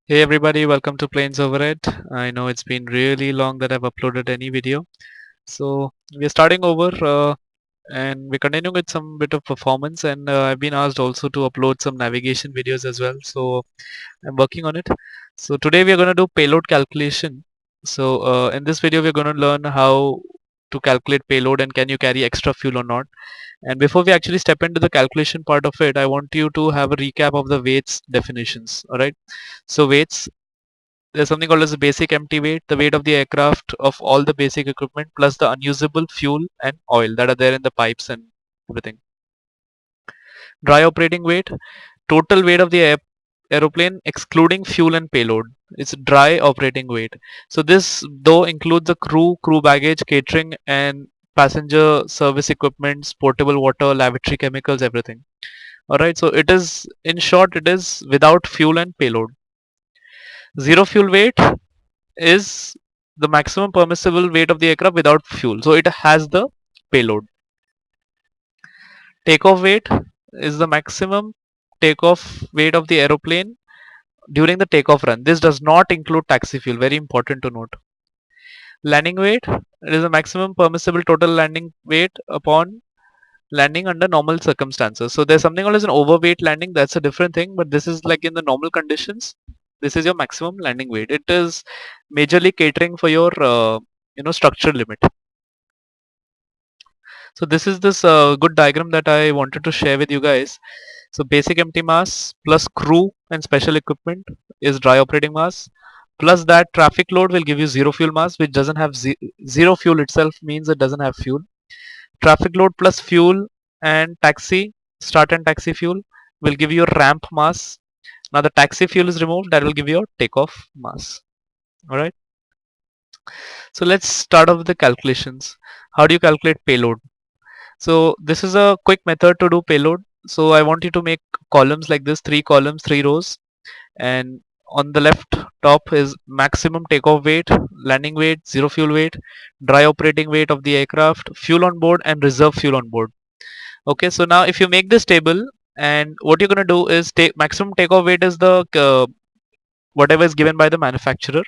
Hey everybody, welcome to Planes Overhead. I know it's been really long that I've uploaded any video. So we're starting over and we're continuing with some bit of performance, and I've been asked also to upload some navigation videos as well. So I'm working on it. So today we're going to do payload calculation. So in this video we're going to learn how to calculate payload and can you carry extra fuel or not. And before we actually step into the calculation part of it, I want you to have a recap of the weights definitions. Alright. So weights, there's something called as the basic empty weight, the weight of the aircraft of all the basic equipment plus the unusable fuel and oil that are there in the pipes and everything. Dry operating weight, total weight of the aeroplane excluding fuel and payload. It's dry operating weight. So this though includes the crew baggage, catering and passenger service equipment, portable water, lavatory chemicals, everything. Alright, so it is, in short, it is without fuel and payload. Zero fuel weight is the maximum permissible weight of the aircraft without fuel. So it has the payload. Takeoff weight is the maximum takeoff weight of the aeroplane during the takeoff run. This does not include taxi fuel. Very important to note. Landing weight, it is the maximum permissible total landing weight upon landing under normal circumstances. So there's something called as an overweight landing. That's a different thing, but this is like in the normal conditions. This is your maximum landing weight. It is majorly catering for your structure limit. So this is this good diagram that I wanted to share with you guys. So basic empty mass plus crew and special equipment is dry operating mass. Plus that traffic load will give you zero fuel mass, which doesn't have zero fuel itself means it doesn't have fuel. Traffic load plus fuel and taxi, start and taxi fuel will give you a ramp mass. Now the taxi fuel is removed, that will give you a takeoff mass. Alright. So let's start off with the calculations. How do you calculate payload? So this is a quick method to do payload. So I want you to make columns like this, 3 columns, 3 rows, and on the left top is maximum takeoff weight, landing weight, zero fuel weight, dry operating weight of the aircraft, fuel on board and reserve fuel on board. Okay, so now if you make this table, and what you're going to do is take maximum takeoff weight is the whatever is given by the manufacturer,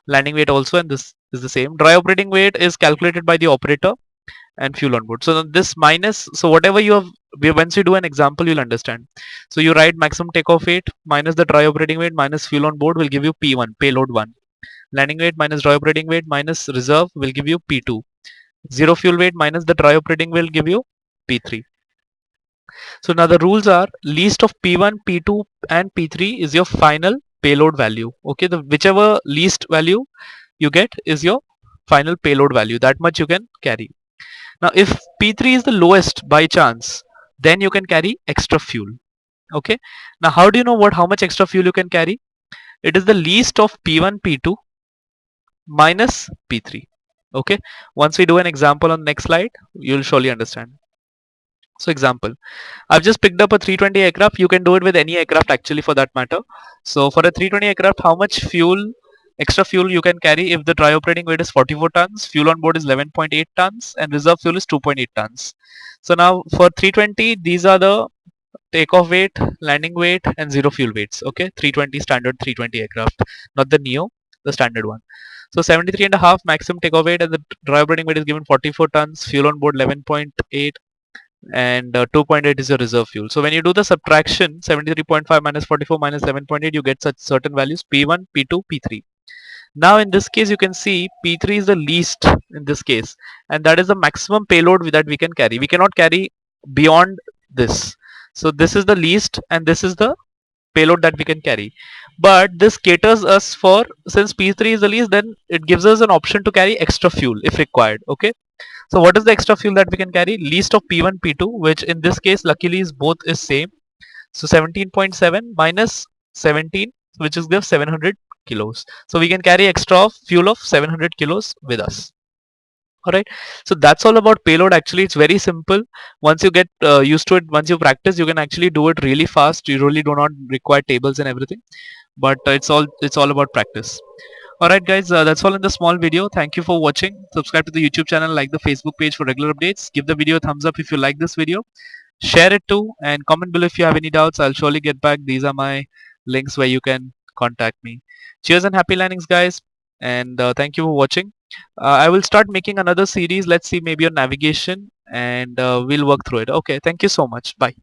landing weight also, and this is the same. Dry operating weight is calculated by the operator and fuel on board. So this minus, so whatever you have, once you do an example, you'll understand. So you write maximum takeoff weight minus the dry operating weight minus fuel on board will give you P1, payload 1. Landing weight minus dry operating weight minus reserve will give you P2. Zero fuel weight minus the dry operating will give you P3. So now the rules are least of P1, P2 and P3 is your final payload value. Okay, the whichever least value you get is your final payload value. That much you can carry. Now if P3 is the lowest by chance, then you can carry extra fuel. Okay. Now how do you know how much extra fuel you can carry? It is the least of P1, P2 minus P3. Okay. Once we do an example on the next slide, you'll surely understand. So example, I've just picked up a 320 aircraft. You can do it with any aircraft actually for that matter. So for a 320 aircraft, how much fuel, extra fuel you can carry if the dry operating weight is 44 tons, fuel on board is 11.8 tons and reserve fuel is 2.8 tons. So now for 320, these are the takeoff weight, landing weight and zero fuel weights. Okay, 320 standard 320 aircraft, not the Neo, the standard one. So 73.5 maximum takeoff weight and the dry operating weight is given 44 tons, fuel on board 11.8 and 2.8 is your reserve fuel. So when you do the subtraction, 73.5 minus 44 minus 11.8, you get such certain values P1, P2, P3. Now in this case you can see P3 is the least in this case, and that is the maximum payload that we can carry. We cannot carry beyond this. So this is the least and this is the payload that we can carry. But this caters us for, since P3 is the least, then it gives us an option to carry extra fuel if required. Okay. So what is the extra fuel that we can carry? Least of P1, P2, which in this case luckily is both is same. So 17.7 minus 17, which is the 700 kilos. So we can carry extra fuel of 700 kilos with us. Alright, so that's all about payload. Actually, it's very simple. Once you get used to it, once you practice, you can actually do it really fast. You really do not require tables and everything. But it's all about practice. Alright guys, that's all in the small video. Thank you for watching. Subscribe to the YouTube channel, like the Facebook page for regular updates. Give the video a thumbs up if you like this video. Share it too and comment below if you have any doubts. I'll surely get back. These are my links where you can contact me. Cheers and happy landings, guys. And thank you for watching. I will start making another series. Let's see, maybe on navigation, and we'll work through it. Okay. Thank you so much. Bye.